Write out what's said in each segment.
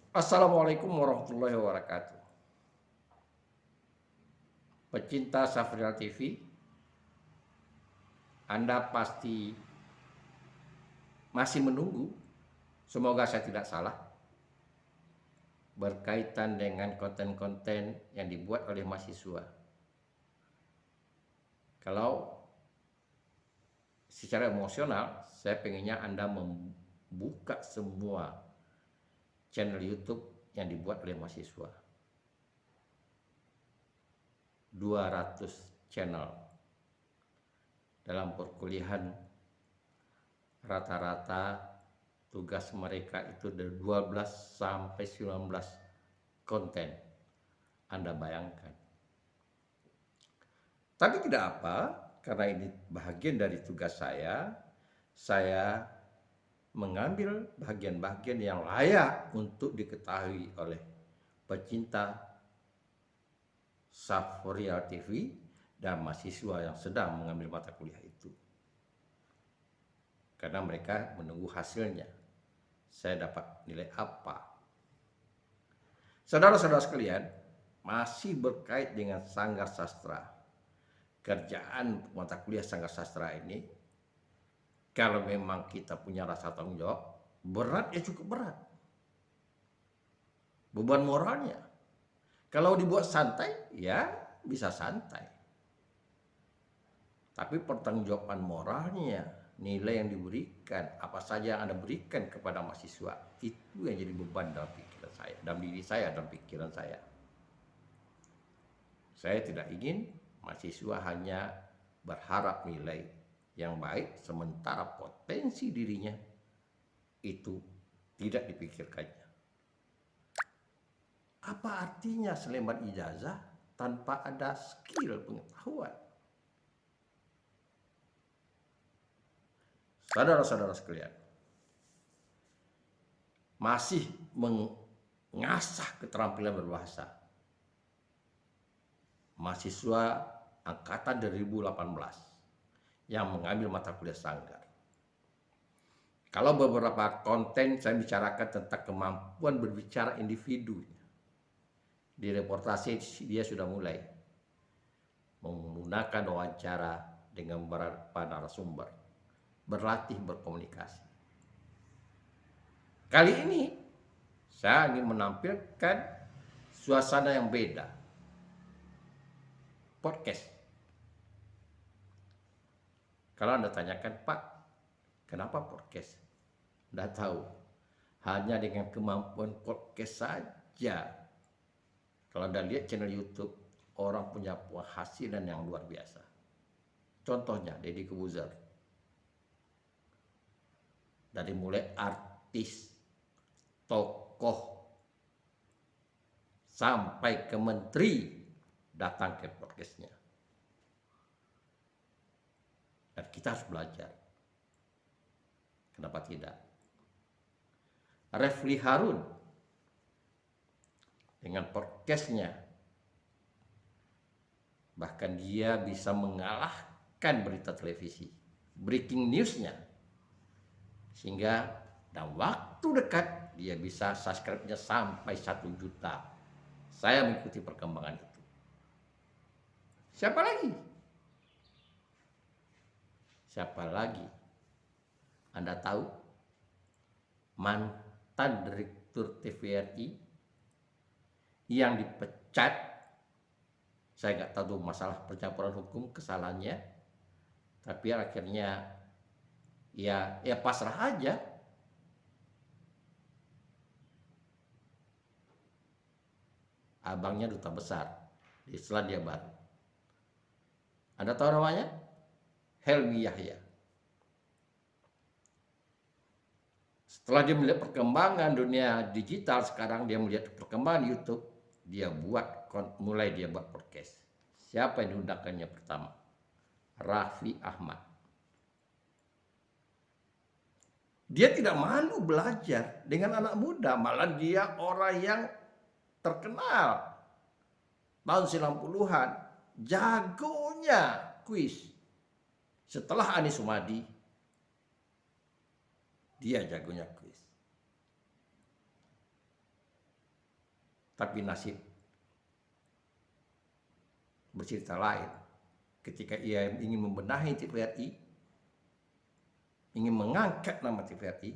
Assalamualaikum warahmatullahi wabarakatuh. Pecinta Safrial TV, Anda pasti masih menunggu, semoga saya tidak salah, berkaitan dengan konten-konten yang dibuat oleh mahasiswa. Kalau secara emosional, saya pengennya Anda membuka semua channel YouTube yang dibuat oleh mahasiswa. 200 channel dalam perkuliahan, rata-rata tugas mereka itu dari 12 sampai 19 konten. Anda bayangkan. Tapi tidak apa, karena ini bagian dari tugas saya mengambil bagian-bagian yang layak untuk diketahui oleh pecinta Safrial TV dan mahasiswa yang sedang mengambil mata kuliah itu. Karena mereka menunggu hasilnya. Saya dapat nilai apa? Saudara-saudara sekalian, masih berkait dengan Sanggar Sastra. Kerjaan mata kuliah Sanggar Sastra ini, kalau memang kita punya rasa tanggung jawab, berat ya cukup berat. Beban moralnya. Kalau dibuat santai, ya bisa santai. Tapi pertanggungjawaban moralnya, nilai yang diberikan, apa saja yang Anda berikan kepada mahasiswa, itu yang jadi beban dalam pikiran saya, dalam diri saya, dalam pikiran saya. Saya tidak ingin mahasiswa hanya berharap nilai yang baik, sementara potensi dirinya itu tidak dipikirkannya. Apa artinya selembar ijazah tanpa ada skill pengetahuan? Saudara-saudara sekalian, masih mengasah keterampilan berbahasa. Mahasiswa angkatan 2018 yang mengambil mata kuliah Sanggar. Kalau beberapa konten saya bicarakan tentang kemampuan berbicara individunya. Di reportasi dia sudah mulai menggunakan wawancara dengan beberapa narasumber, berlatih berkomunikasi. Kali ini saya ingin menampilkan suasana yang beda. Podcast. Kalau Anda tanyakan, Pak, kenapa podcast? Tidak tahu. Hanya dengan kemampuan podcast saja. Kalau Anda lihat channel YouTube, orang punya penghasilan yang luar biasa. Contohnya, Deddy Corbuzier. Dari mulai artis, tokoh, sampai ke menteri datang ke podcastnya. Dan kita harus belajar. Kenapa tidak? Refli Harun dengan podcastnya, bahkan dia bisa mengalahkan berita televisi, breaking newsnya, sehingga dalam waktu dekat dia bisa subscribe-nya sampai 1 juta. Saya mengikuti perkembangan itu. Siapa lagi? Siapa lagi? Anda tahu? Mantan Direktur TVRI yang dipecat. Saya nggak tahu masalah pencampuran hukum kesalahannya, tapi akhirnya ya pasrah aja. Abangnya duta besar di Selandia Baru. Anda tahu namanya? Helmi Yahya. Setelah dia melihat perkembangan dunia digital sekarang, dia melihat perkembangan YouTube, mulai dia buat podcast. Siapa yang diundangkannya pertama? Raffi Ahmad. Dia tidak malu belajar dengan anak muda, malah dia orang yang terkenal. Tahun 90-an, jagonya kuis. Setelah Anies Sumadi, dia jagonya kuis. Tapi nasib bercerita lain. Ketika ia ingin membenahi TVRI, ingin mengangkat nama TVRI,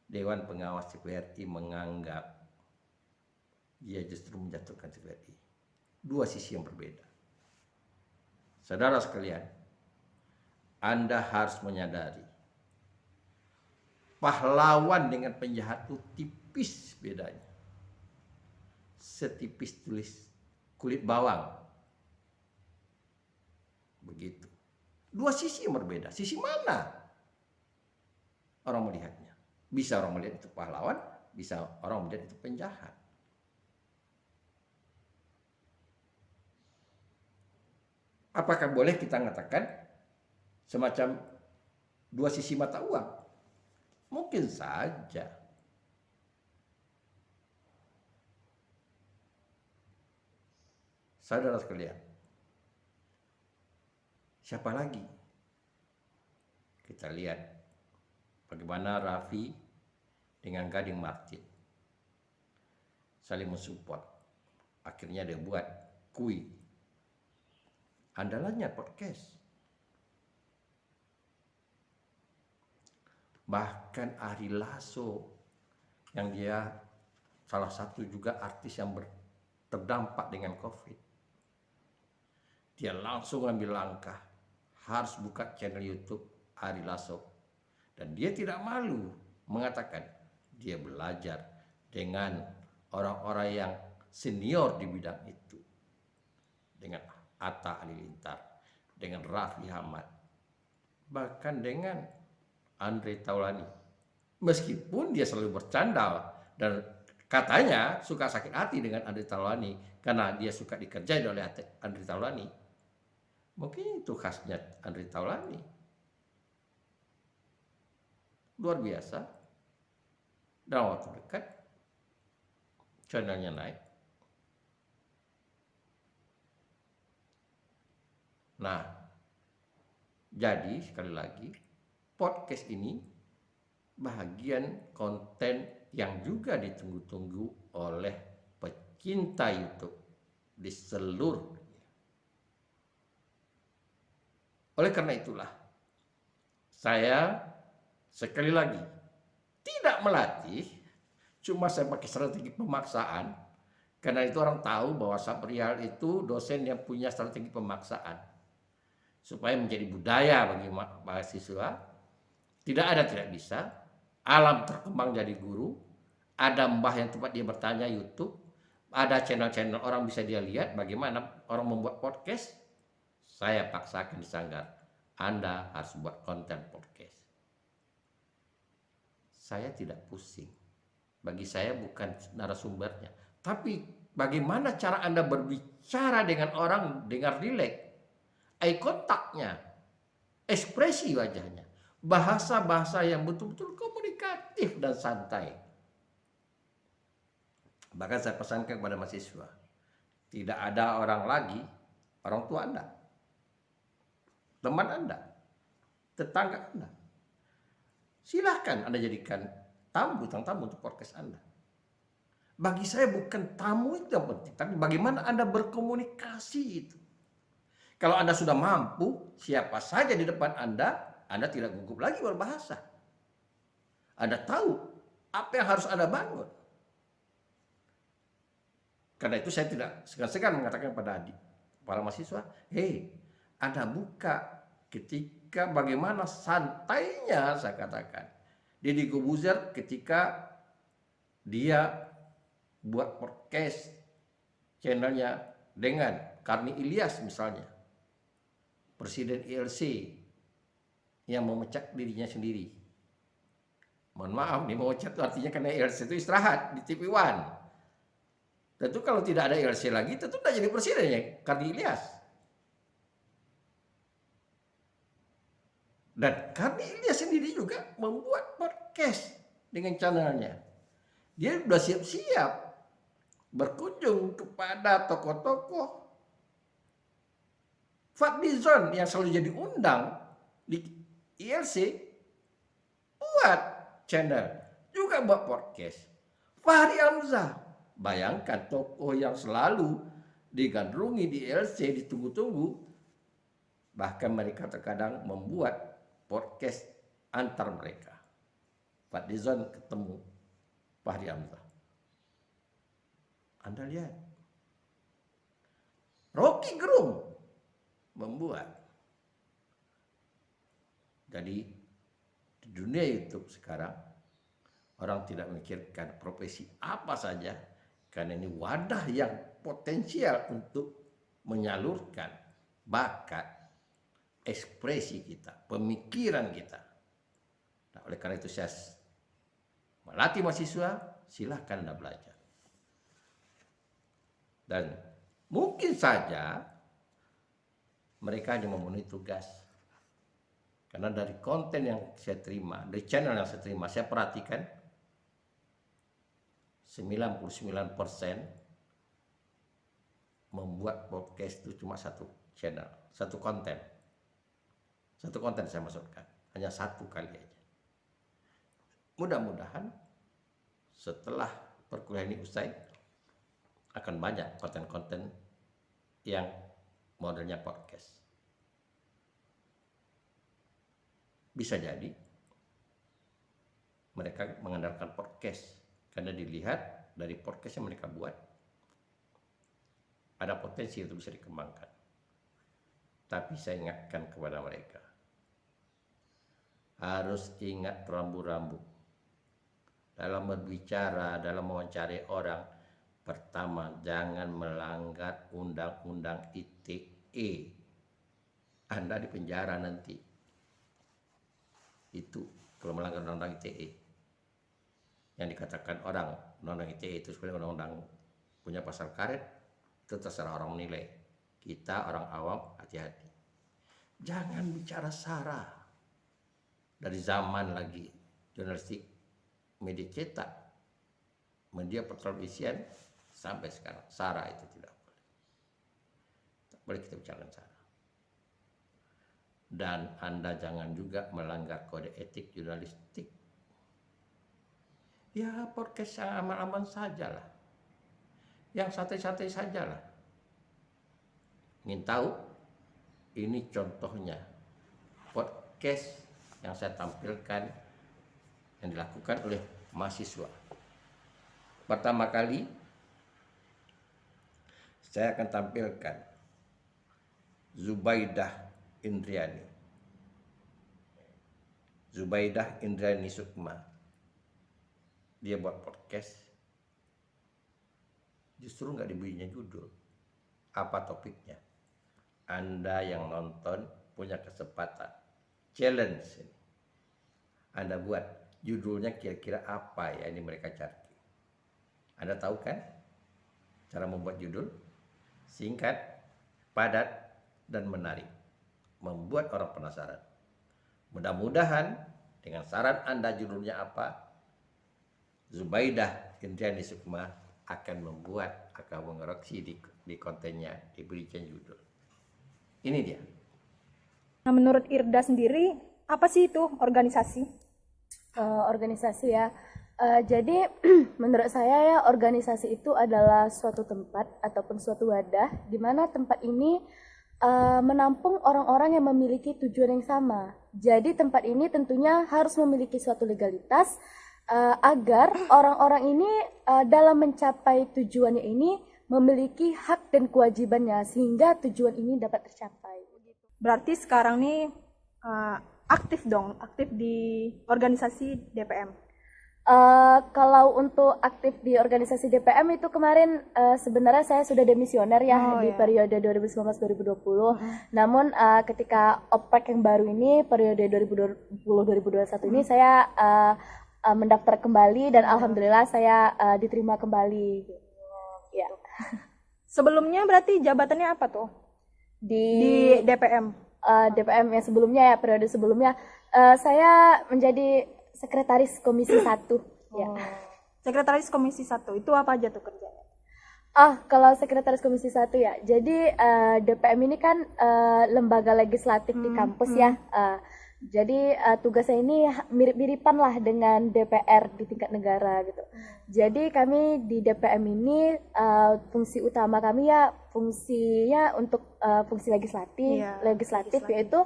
Dewan Pengawas TVRI menganggap dia justru menjatuhkan TVRI. Dua sisi yang berbeda. Saudara sekalian, Anda harus menyadari pahlawan dengan penjahat itu tipis bedanya. Setipis tulis kulit bawang. Begitu. Dua sisi yang berbeda. Sisi mana orang melihatnya? Bisa orang melihat itu pahlawan, bisa orang melihat itu penjahat. Apakah boleh kita mengatakan semacam dua sisi mata uang? Mungkin saja. Saudara sekalian, siapa lagi? Kita lihat bagaimana Raffi dengan Gading Martin saling mensupport. Akhirnya dia buat Kui, andalannya podcast. Bahkan Ari Lasso yang dia salah satu juga artis yang terdampak dengan COVID. Dia langsung ambil langkah harus buka channel YouTube Ari Lasso. Dan dia tidak malu mengatakan dia belajar dengan orang-orang yang senior di bidang itu. Dengan Atta Halilintar, dengan Raffi Ahmad, bahkan dengan Andre Taulani. Meskipun dia selalu bercanda dan katanya suka sakit hati dengan Andre Taulani karena dia suka dikerjain oleh Andre Taulani. Mungkin itu khasnya Andre Taulani. Luar biasa. Dalam waktu dekat channelnya naik. Nah, jadi sekali lagi podcast ini bahagian konten yang juga ditunggu-tunggu oleh pecinta YouTube di seluruh dunia. Oleh karena itulah saya sekali lagi tidak melatih, cuma saya pakai strategi pemaksaan karena itu orang tahu bahwa Saprial itu dosen yang punya strategi pemaksaan supaya menjadi budaya bagi mahasiswa. Tidak bisa. Alam terkembang jadi guru. Ada mbah yang tempat dia bertanya YouTube. Ada channel-channel orang bisa dia lihat bagaimana orang membuat podcast. Saya paksakan di Sanggar. Anda harus buat konten podcast. Saya tidak pusing. Bagi saya bukan narasumbernya. Tapi bagaimana cara Anda berbicara dengan orang dengan rileks. Eye kontaknya, ekspresi wajahnya, bahasa-bahasa yang betul-betul komunikatif dan santai. Bahkan saya pesankan kepada mahasiswa, tidak ada orang lagi, orang tua Anda, teman Anda, tetangga Anda. Silahkan Anda jadikan bintang tamu untuk podcast Anda. Bagi saya bukan tamu itu yang penting, tapi bagaimana Anda berkomunikasi itu. Kalau Anda sudah mampu, siapa saja di depan Anda tidak gugup lagi berbahasa. Anda tahu apa yang harus Anda bangun. Karena itu saya tidak segan-segan mengatakan pada para mahasiswa, Anda buka ketika bagaimana santainya saya katakan. Deddy Corbuzier ketika dia buat podcast channelnya dengan Karni Ilyas misalnya. Presiden ILC yang memecat dirinya sendiri. Mohon maaf, nih memecat itu artinya karena ILC itu istirahat di TV One. Tentu kalau tidak ada ILC lagi, tentu tidak jadi presiden ya, Karni Ilyas. Dan Karni Ilyas sendiri juga membuat podcast dengan channelnya. Dia sudah siap-siap berkunjung kepada tokoh-tokoh. Fadlizon yang selalu jadi undang di ILC buat channel, juga buat podcast. Fahri Hamzah Bayangkan tokoh yang selalu digandrungi di LC, ditunggu-tunggu, bahkan mereka terkadang membuat podcast antar mereka. Fadlizon ketemu Fahri Hamzah. Anda lihat, Rocky Gerung membuat. Jadi di dunia YouTube sekarang orang tidak memikirkan profesi apa saja, karena ini wadah yang potensial untuk menyalurkan bakat, ekspresi kita, pemikiran kita. Nah, oleh karena itu saya melatih mahasiswa, silahkan Anda belajar. Dan mungkin saja mereka hanya memenuhi tugas. Karena dari konten yang saya terima, dari channel yang saya terima, saya perhatikan 99% membuat podcast itu cuma satu channel, satu konten. Satu konten saya masukkan, hanya satu kali aja. Mudah-mudahan setelah perkuliahan ini usai, akan banyak konten-konten yang modelnya podcast. Bisa jadi mereka mengandalkan podcast karena dilihat dari podcast yang mereka buat ada potensi untuk bisa dikembangkan. Tapi saya ingatkan kepada mereka, harus ingat rambu-rambu dalam berbicara, dalam mewawancari orang. Pertama, jangan melanggar undang-undang ITE. Anda di penjara nanti. Itu kalau melanggar undang-undang ITE. Yang dikatakan orang undang-undang ITE itu sebenarnya undang-undang punya pasal karet, itu terserah orang menilai. Kita orang awam hati-hati. Jangan bicara sara. Dari zaman lagi jurnalistik media cetak, media pertelevisian sampai sekarang sara itu tidak boleh. Tak boleh kita bicarakan sara. Dan Anda jangan juga melanggar kode etik jurnalistik. Ya podcast yang aman-aman sajalah. Yang santai-santai sajalah. Ingin tahu? Ini contohnya. Podcast yang saya tampilkan yang dilakukan oleh mahasiswa. Pertama kali saya akan tampilkan Zubaidah Indriani Sukma. Dia buat podcast, justru nggak diberinya judul. Apa topiknya? Anda yang nonton punya kesempatan. Challenge ini. Anda buat judulnya kira-kira apa ya ini mereka cari. Anda tahu kan cara membuat judul? Singkat, padat, dan menarik. Membuat orang penasaran. Mudah-mudahan dengan saran Anda judulnya apa, Zubaidah Indriani Sukma akan membuat, akan mengoreksi di kontennya, diberikan judul. Ini dia. Nah, menurut Irda sendiri, apa sih itu organisasi? Organisasi ya. Jadi menurut saya ya organisasi itu adalah suatu tempat ataupun suatu wadah di mana tempat ini menampung orang-orang yang memiliki tujuan yang sama. Jadi tempat ini tentunya harus memiliki suatu legalitas agar orang-orang ini dalam mencapai tujuannya ini memiliki hak dan kewajibannya sehingga tujuan ini dapat tercapai. Berarti sekarang nih aktif di organisasi DPM. Kalau untuk aktif di organisasi DPM itu kemarin sebenarnya saya sudah demisioner ya di periode 2019-2020. Namun ketika oprek yang baru ini periode 2020-2021 ini saya mendaftar kembali dan alhamdulillah saya diterima kembali. Ya. Sebelumnya berarti jabatannya apa tuh? Di DPM. DPM yang sebelumnya ya, periode sebelumnya saya menjadi Sekretaris Komisi 1. Ya. Sekretaris Komisi 1 itu apa aja tuh kerjanya? Kalau Sekretaris Komisi 1 ya, jadi DPM ini kan lembaga legislatif di kampus ya. Jadi tugas saya ini mirip-miripan lah dengan DPR di tingkat negara gitu. Jadi kami di DPM ini fungsi utama kami ya fungsinya untuk fungsi legislatif, Iya, legislatif legislatif. yaitu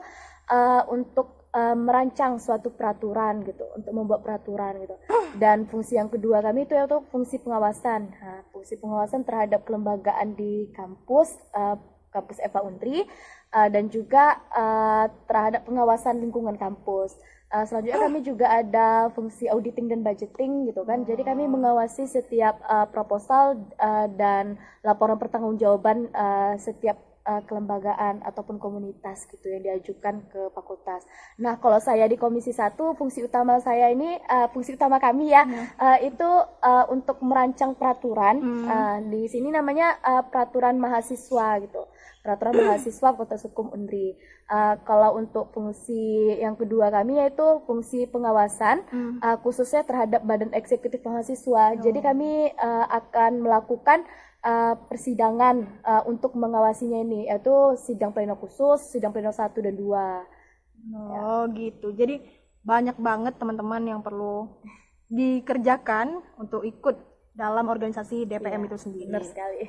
untuk merancang suatu peraturan gitu, untuk membuat peraturan gitu. Dan fungsi yang kedua kami itu yaitu fungsi pengawasan. Nah, fungsi pengawasan terhadap kelembagaan di kampus, kampus Eva Undri, dan juga terhadap pengawasan lingkungan kampus. Selanjutnya kami juga ada fungsi auditing dan budgeting gitu kan. Jadi kami mengawasi setiap proposal dan laporan pertanggungjawaban setiap kelembagaan ataupun komunitas gitu yang diajukan ke fakultas. Nah, kalau saya di Komisi 1, fungsi utama saya ini, fungsi utama kami ya, itu untuk merancang peraturan. Di sini namanya peraturan mahasiswa gitu. Peraturan mahasiswa Fakultas Hukum Undri. Kalau untuk fungsi yang kedua kami yaitu fungsi pengawasan, khususnya terhadap Badan Eksekutif Mahasiswa. Jadi kami akan melakukan persidangan untuk mengawasinya ini, yaitu sidang pleno khusus, sidang pleno 1 dan 2. Oh gitu. Jadi banyak banget teman-teman yang perlu dikerjakan untuk ikut dalam organisasi DPM itu sendiri. Benar sekali.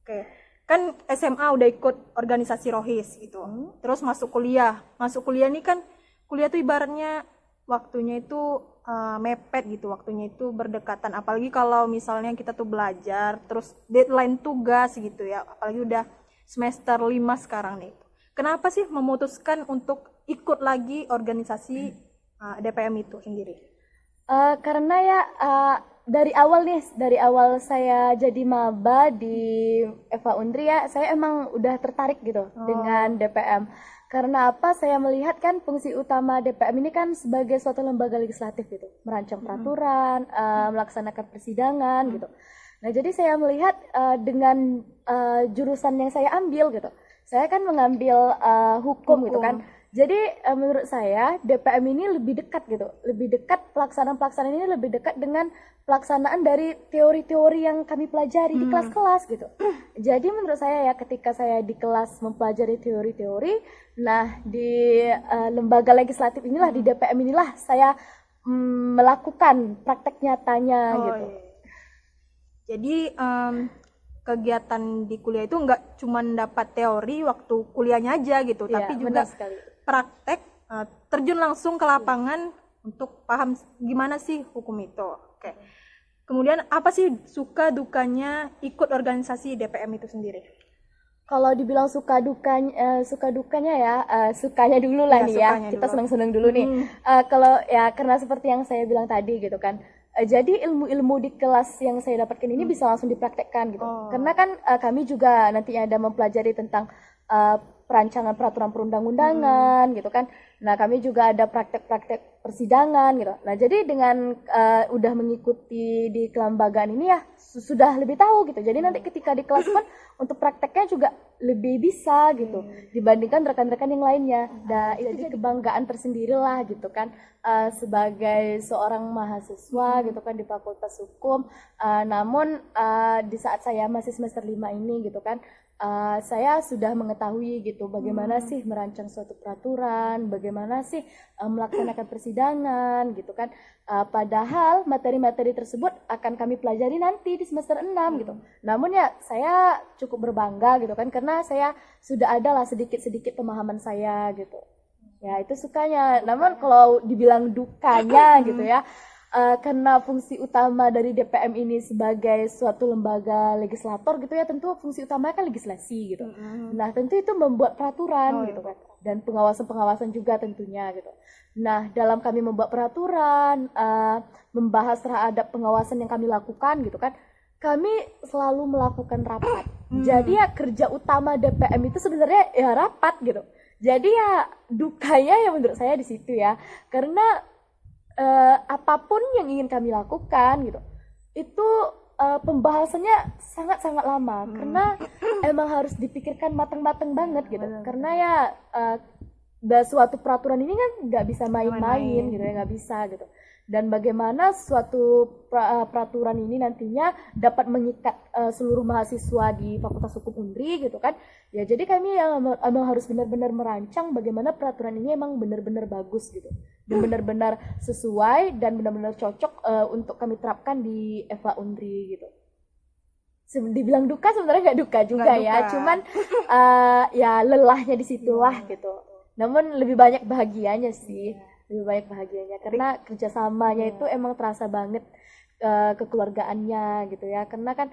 Oke. Kan SMA udah ikut organisasi Rohis gitu. Terus masuk kuliah. Masuk kuliah ini kan kuliah tuh ibaratnya waktunya itu mepet gitu, waktunya itu berdekatan. Apalagi kalau misalnya kita tuh belajar, terus deadline tugas gitu ya. Apalagi udah semester 5 sekarang nih. Kenapa sih memutuskan untuk ikut lagi organisasi DPM itu sendiri? Karena ya dari awal saya jadi maba di Eva Undri ya, saya emang udah tertarik gitu dengan DPM. Karena apa? Saya melihat kan fungsi utama DPM ini kan sebagai suatu lembaga legislatif gitu, merancang peraturan, melaksanakan persidangan gitu. Nah, jadi saya melihat dengan jurusan yang saya ambil gitu, saya kan mengambil hukum gitu kan. Jadi menurut saya DPM ini lebih dekat gitu, lebih dekat pelaksanaan ini lebih dekat dengan pelaksanaan dari teori-teori yang kami pelajari di kelas-kelas gitu. Jadi menurut saya ya ketika saya di kelas mempelajari teori-teori, nah di lembaga legislatif inilah di DPM inilah saya melakukan praktek nyatanya gitu. Iya. Jadi kegiatan di kuliah itu nggak cuma dapat teori waktu kuliahnya aja gitu, Iya, tapi juga benar sekali. praktek terjun langsung ke lapangan untuk paham gimana sih hukum itu. Oke. Kemudian apa sih suka dukanya ikut organisasi DPM itu sendiri? Kalau dibilang suka dukanya ya, sukanya dulu lah Ya, nih ya. sukanya Kita dulu. senang-senang dulu nih. Kalau ya karena seperti yang saya bilang tadi gitu kan. Jadi ilmu-ilmu di kelas yang saya dapatkan ini bisa langsung dipraktekkan gitu. Karena kan kami juga nantinya ada mempelajari tentang perancangan peraturan perundang-undangan gitu kan. Nah, kami juga ada praktek-praktek persidangan gitu. Nah, jadi dengan udah mengikuti di kelembagaan ini ya sudah lebih tahu gitu. Jadi nanti ketika di kelas pun untuk prakteknya juga lebih bisa gitu dibandingkan rekan-rekan yang lainnya. Nah, itu jadi kebanggaan tersendiri lah gitu kan. Sebagai seorang mahasiswa gitu kan di Fakultas Hukum. Namun di saat saya masih semester 5 ini gitu kan, saya sudah mengetahui gitu bagaimana sih merancang suatu peraturan, bagaimana sih melaksanakan persidangan gitu kan. Padahal materi-materi tersebut akan kami pelajari nanti di semester 6 gitu. Namun ya saya cukup berbangga gitu kan karena saya sudah ada lah sedikit-sedikit pemahaman saya gitu. Ya itu sukanya. Namun kalau dibilang dukanya gitu ya, karena fungsi utama dari DPM ini sebagai suatu lembaga legislator gitu ya, tentu fungsi utamanya kan legislasi gitu. Nah tentu itu membuat peraturan gitu kan, dan pengawasan-pengawasan juga tentunya gitu. Nah dalam kami membuat peraturan, membahas terhadap pengawasan yang kami lakukan gitu kan, kami selalu melakukan rapat. Jadi ya kerja utama DPM itu sebenarnya ya rapat gitu. Jadi ya dukanya ya menurut saya di situ ya, karena apapun yang ingin kami lakukan gitu itu pembahasannya sangat-sangat lama karena emang harus dipikirkan matang-matang banget gitu. Karena ya suatu peraturan ini kan nggak bisa main-main gitu ya, nggak bisa gitu. dan bagaimana suatu peraturan ini nantinya dapat mengikat seluruh mahasiswa di Fakultas Hukum Unri gitu kan. Ya jadi kami yang emang harus benar-benar merancang bagaimana peraturan ini emang benar-benar bagus gitu dan benar-benar sesuai dan benar-benar cocok untuk kami terapkan di FH Unri gitu. Dibilang duka sebenarnya nggak duka juga Nggak ya, duka. cuman ya lelahnya di situlah gitu. Namun lebih banyak bahagianya sih, lebih banyak bahagianya karena kerjasamanya itu emang terasa banget, kekeluargaannya gitu ya. Karena kan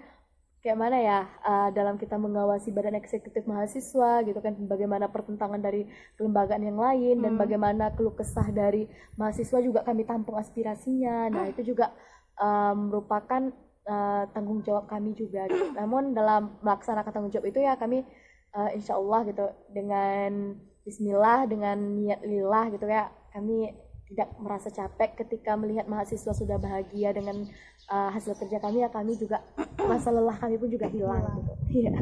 kayak mana ya, dalam kita mengawasi badan eksekutif mahasiswa gitu kan, bagaimana pertentangan dari kelembagaan yang lain dan bagaimana keluh kesah dari mahasiswa juga kami tampung aspirasinya. Nah itu juga merupakan tanggung jawab kami juga gitu. Namun dalam melaksanakan tanggung jawab itu ya kami insya Allah gitu dengan Bismillah, dengan niat lillah gitu ya, kami tidak merasa capek ketika melihat mahasiswa sudah bahagia dengan hasil kerja kami, ya kami juga rasa lelah kami pun juga hilang gitu. Iya.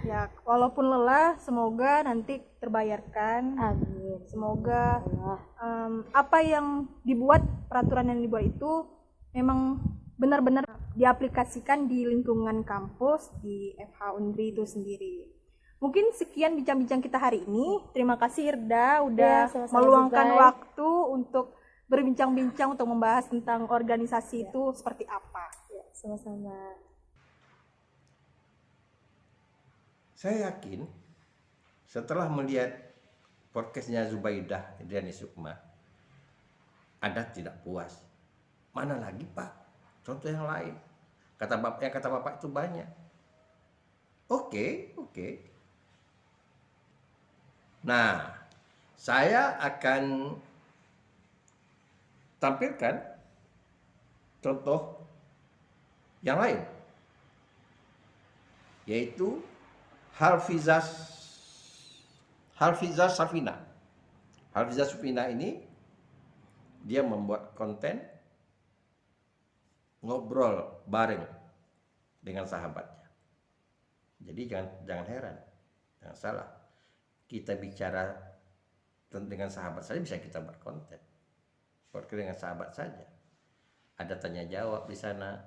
Ya, walaupun lelah, semoga nanti terbayarkan. Amin. Semoga Allah. apa yang dibuat, peraturan yang dibuat itu memang benar-benar diaplikasikan di lingkungan kampus, di FH Unri itu sendiri. Mungkin sekian bincang-bincang kita hari ini. Terima kasih Irda udah Ya, sama-sama, meluangkan Zubai. waktu untuk berbincang-bincang untuk membahas tentang organisasi itu seperti apa. Ya, sama-sama. Saya yakin setelah melihat podcastnya Zubaidah dan Sukma, ada tidak puas. Mana lagi Pak? Contoh yang lain. Kata bapak itu banyak. Oke. Nah, saya akan tampilkan contoh yang lain, yaitu Hafizah Safina. Hafizah Safina ini dia membuat konten ngobrol bareng dengan sahabatnya. Jadi jangan heran, jangan salah. Kita bicara dengan sahabat saja bisa kita buat konten. Podcast dengan sahabat saja. Ada tanya jawab di sana.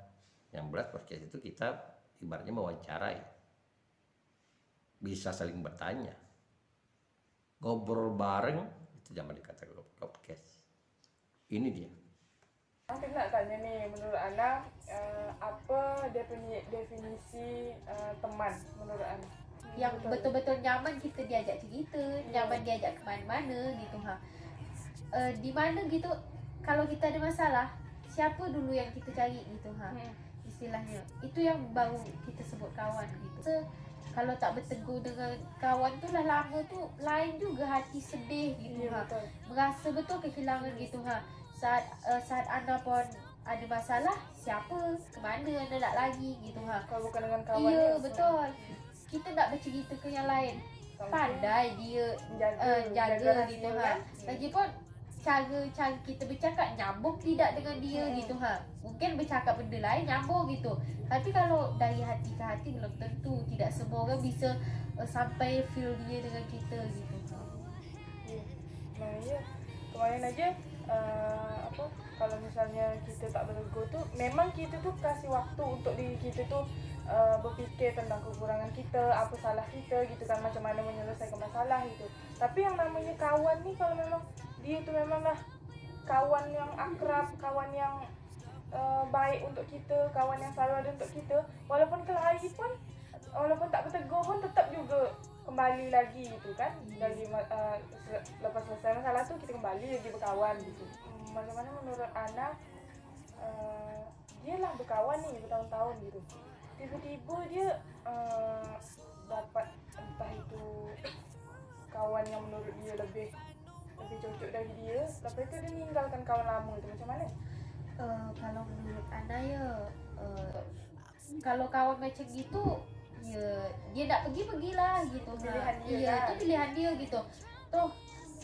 Yang berat podcast itu kita ibaratnya mewawancarai. Bisa saling bertanya. Ngobrol bareng itu jangan dikatakan podcast. Ini dia. Aku nak tanya nih, menurut Ana apa definisi teman menurut Ana? Yang betul-betul nyaman kita diajak cerita, nyaman diajak ke mana-mana gitu ha. Di mana gitu kalau kita ada masalah, siapa dulu yang kita cari gitu ha. Istilahnya. Itu yang baru kita sebut kawan gitu. Kalau tak bertegur dengan kawan tu lah lama tu lain juga hati sedih gitu ha. Betul. Merasa betul kehilangan gitu ha. Saat anda pun ada masalah, siapa, ke mana anda nak lagi gitu ha. Kalau bukan dengan kawan Iya ni, betul. Kita nak bercerita ke yang lain. Pandai dia jaga gitu rahsia ha. kan? Lagipun cara kita bercakap nyambung tidak dengan dia gitu ha. Mungkin bercakap benda lain nyambung gitu. Tapi kalau dari hati ke hati belum tentu, tidak semua orang bisa sampai feel dia dengan kita gitu ha. Nah ya, kemarin aja kalau misalnya kita tak bertegur tu, memang kita tu kasih waktu untuk diri kita tu berfikir tentang kekurangan kita, apa salah kita gitu kan, macam mana menyelesaikan masalah gitu. Tapi yang namanya kawan ni, kalau memang dia tu memanglah kawan yang akrab, kawan yang baik untuk kita, kawan yang selalu ada untuk kita, walaupun kelahi pun, walaupun tak bertegur pun tetap juga kembali lagi gitu kan. Dari lepas selesai masalah tu kita kembali lagi berkawan gitu. Macam mana menurut Ana dia lah berkawan ni bertahun-tahun gitu, tiba-tiba dia dapat entah itu kawan yang menurut dia lebih cocok dari dia, lepas itu dia meninggalkan kawan lama itu, macam mana? Kalau menurut Ana ya kalau kawan macam gitu ya dia nak pergilah gitu ha. Pilihan dia Iya, kan? itu pilihan dia gitu. Toh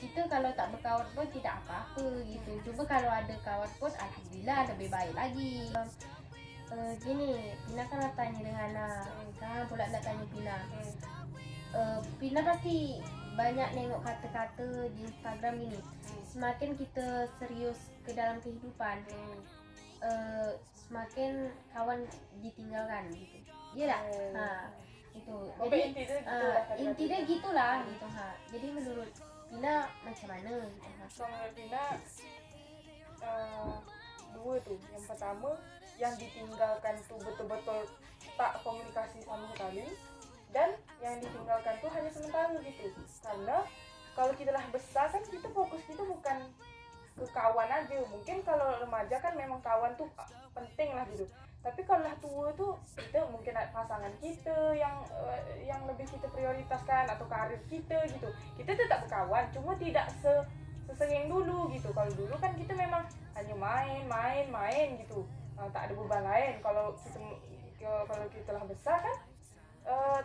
kita kalau tak berkawan pun tidak apa-apa gitu. Cuma kalau ada kawan pun alhamdulillah lebih baik lagi. Gini, Pina kan nak tanya dengan Ana. Sekarang pula nak tanya Pina. Pina pasti banyak nengok kata-kata di Instagram ini. Semakin kita serius ke dalam kehidupan, semakin kawan ditinggalkan gitu. Iya tak? Itu. Jadi inti dia gitulah gitu Jadi menurut Pina macam mana gitu Kalau menurut Pina dua tuh. Yang pertama, yang ditinggalkan tuh betul-betul tak komunikasi sama sekali, dan yang ditinggalkan tuh hanya sementara gitu. Karena kalau kita lah besar kan kita fokus kita bukan ke kawan aja. Mungkin kalau remaja kan memang kawan tuh penting lah gitu. Tapi kalau lah tua tuh kita mungkin ada pasangan kita yang lebih kita prioritaskan, atau karir kita gitu. Kita tetap berkawan, cuma tidak sesering dulu gitu. Kalau dulu kan kita memang hanya main gitu. Tak ada beban lain. Kalau kita lah besar kan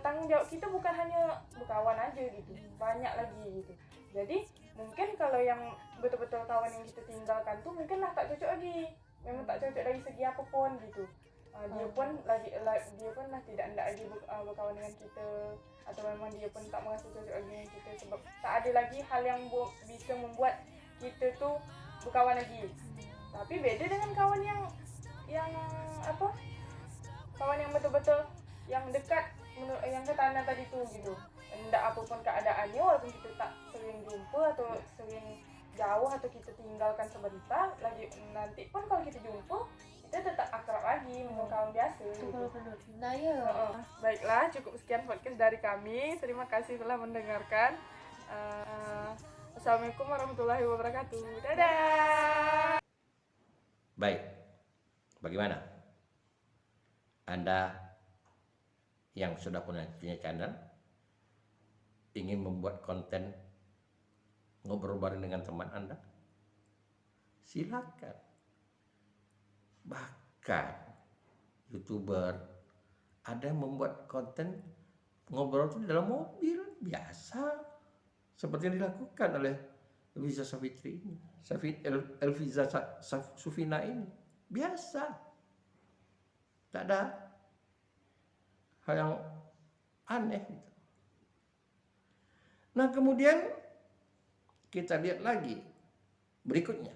tanggung jawab kita bukan hanya berkawan aja gitu, banyak lagi gitu. Jadi mungkin kalau yang betul-betul kawan yang kita tinggalkan tuh mungkin lah tak cocok lagi, memang tak cocok dari segi apapun gitu. Dia pun lah tidak lagi berkawan dengan kita, atau memang dia pun tak merasa cocok lagi dengan kita, sebab tak ada lagi hal yang bisa membuat kita tuh berkawan lagi. Tapi beda dengan kawan yang kawan yang betul-betul yang dekat, yang kata tadi tuh gitu. Tidak apapun keadaannya, walaupun kita tak sering jumpa atau sering jauh atau kita tinggalkan sebentar lagi, nanti pun kalau kita jumpa kita tetap akrab lagi, memang kawan biasa gitu. Nah ya. Baiklah, cukup sekian podcast dari kami. Terima kasih telah mendengarkan. Assalamualaikum warahmatullahi wabarakatuh. Dadah. Baik, bagaimana? Anda yang sudah punya channel, ingin membuat konten ngobrol bareng dengan teman Anda, silakan. Bahkan YouTuber ada yang membuat konten ngobrol itu di dalam mobil biasa, seperti yang dilakukan oleh Elviza Safitri ini, Elviza Sufina ini, biasa, tak ada hal yang aneh gitu. Nah, kemudian kita lihat lagi berikutnya,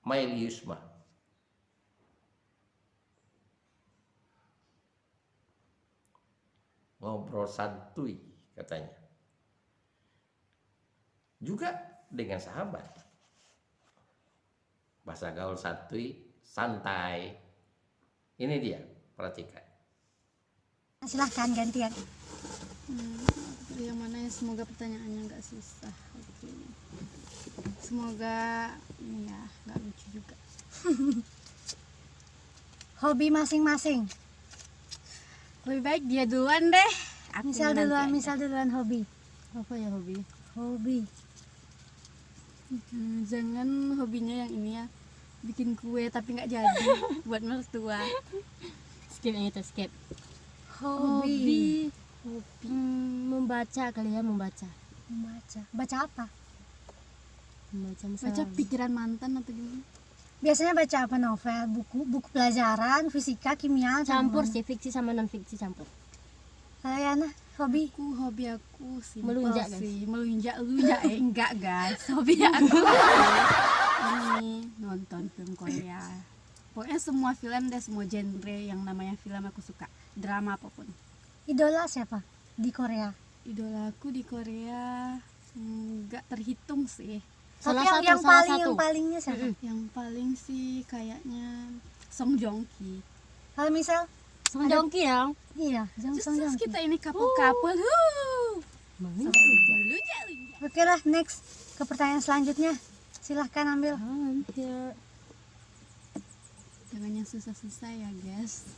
Maili Yusma. Ngobrol santuy katanya. Juga dengan sahabat. Bahasa gaul santuy, santai. Ini dia, perhatikan. Silahkan gantian. Yang mana ya, semoga pertanyaannya nggak susah. Oke. Semoga ya nggak lucu juga. Hobi masing-masing. Lebih baik dia duluan deh. Aku Misal nanti aja. duluan hobi. Apa ya hobi? Hobi. Jangan hobinya yang ini ya, bikin kue tapi nggak jadi buat mertua. Skip yang itu, skip. Hobi. Membaca kali ya, membaca. Baca apa? Baca pikiran mantan atau gimana? Biasanya baca apa? Novel, buku pelajaran, fisika, kimia, Campur gimana? sih, fiksi sama non fiksi campur. Kalau Yana, hobi? Hobi aku simpel Melunjak, guys. sih. Melunjak enggak guys. Hobi aku ini nonton film Korea. Pokoknya semua film deh, semua genre yang namanya film aku suka. Drama apapun. Idola siapa di Korea? Idola aku di Korea nggak terhitung sih. Tapi Salah yang satu. yang palingnya siapa? Yang paling sih kayaknya Song Joong Ki. Kalau misal? Song Joong Ki ya. Iya, Song Joong Ki. Kita ini couple. Oke lah, next ke pertanyaan selanjutnya. Silahkan ambil. Hampir. Jangan yang susah-susah ya guys.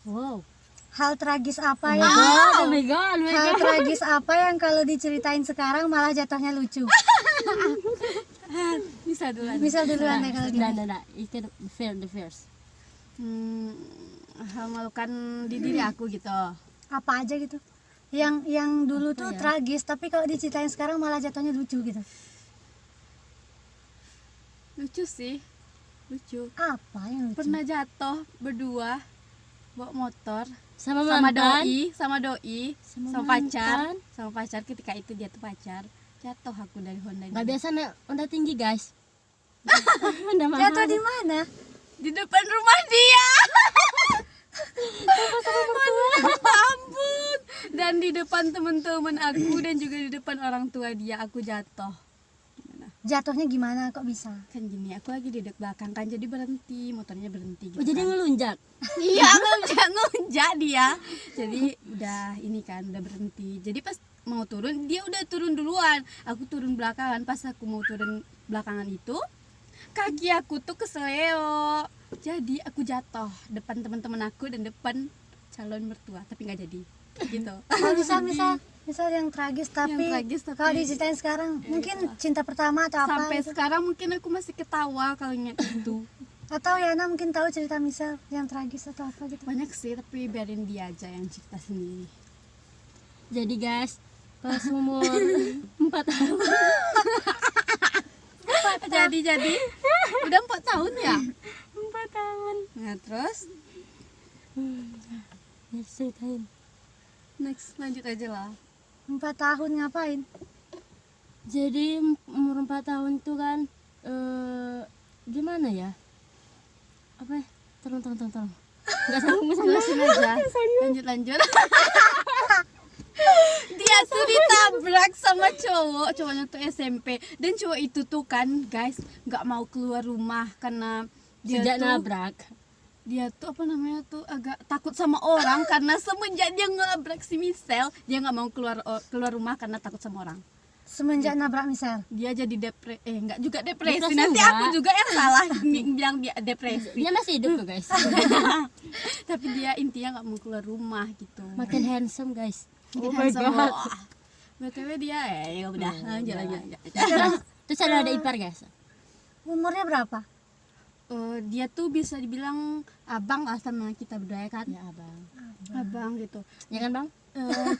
Wow. Hal tragis apa Oh my god, Hal tragis apa yang kalau diceritain sekarang malah jatuhnya lucu? Bisa duluan. Misal duluan deh kalau gitu. Nah. You can feel the first. Hal memalukan di diri aku gitu. Apa aja gitu? Yang dulu tuh ya? tragis, tapi kalau diceritain sekarang malah jatuhnya lucu gitu. Lucu sih. Lucu. Apa yang lucu? Pernah jatuh berdua bawa motor Sama sama mantan. doi, sama pacar ketika itu dia tuh pacar. Jatuh aku dari Honda. Gak biasa naik Honda tinggi guys. Honda mahal. Jatuh di mana? Di depan rumah dia. Ampun. Dan di depan teman-teman aku dan juga di depan orang tua dia aku jatuh. Jatuhnya gimana kok bisa? Kan gini, aku lagi di belakang kan jadi berhenti, motornya berhenti gitu. Oh, jadi kan. ngelunjak. Iya, ngelunjak dia. Jadi udah ini kan udah berhenti. Jadi pas mau turun dia udah turun duluan. Aku turun belakangan. Pas aku mau turun belakangan itu kaki aku tuh keseleo. Jadi aku jatuh depan teman-teman aku dan depan calon mertua, tapi nggak jadi. Gitu. Oh, misal yang tragis tapi, kalau diceritain sekarang mungkin cinta pertama atau apa Sampai gitu. sekarang mungkin aku masih ketawa kalau ingat itu. Atau Yana mungkin tahu cerita misal yang tragis atau apa gitu. Banyak sih, tapi biarin dia aja yang cerita sendiri. Jadi guys, pas umur 4 tahun. jadi udah 4 tahun ya? 4 tahun. Nah terus Ya, ceritain. next lanjut aja lah. 4 tahun ngapain? Jadi umur 4 tahun tuh kan gimana ya? Apa ya? Tolong. Enggak sanggup Jelasin aja. Lanjut. Dia tuh ditabrak sama cowoknya tuh SMP, dan cowok itu tuh kan guys nggak mau keluar rumah karena sejak nabrak. dia tuh apa namanya tuh agak takut sama orang karena semenjak dia ngelabrak si Michelle dia nggak mau keluar rumah karena takut sama orang. Semenjak nabrak misal. Dia jadi nggak juga depresi. Depresi Nanti enggak. aku juga yang salah bilang dia depresi. Dia masih hidup tuh guys. Tapi dia intinya nggak mau keluar rumah gitu. Makin handsome guys. Mungkin handsome. Wah. BTW dia ya udah lanjut. Terus ada ipar guys. Umurnya berapa? Dia tuh bisa dibilang abang lah sama kita berdua kan. Ya abang. Abang gitu. Ya kan bang?